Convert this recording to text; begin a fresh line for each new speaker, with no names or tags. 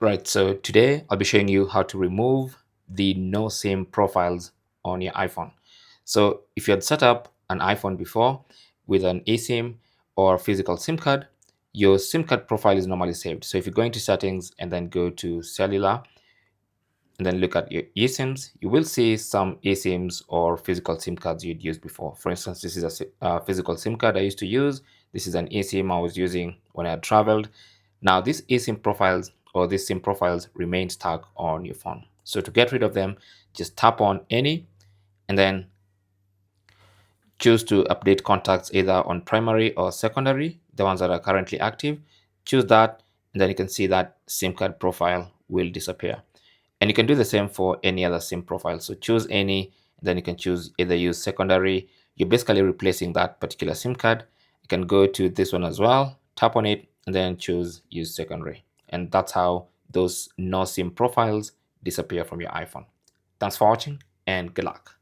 Right, so today I'll be showing you how to remove the no SIM profiles on your iPhone. So if you had set up an iPhone before with an eSIM or physical SIM card, your SIM card profile is normally saved. So if you go into settings and then go to cellular and then look at your eSIMs, you will see some eSIMs or physical SIM cards you'd used before. For instance, this is a physical SIM card I used to use. This is an eSIM I was using when I had traveled. Now, these eSIM profiles or these SIM profiles remain stuck on your phone. So to get rid of them, just tap on any and then choose to update contacts either on primary or secondary, the ones that are currently active. Choose that, and then you can see that SIM card profile will disappear. And you can do the same for any other SIM profile. So choose any, then you can choose either use secondary. You're basically replacing that particular SIM card. You can go to this one as well, tap on it, and then choose use secondary. And that's how those no SIM profiles disappear from your iPhone. Thanks for watching and good luck.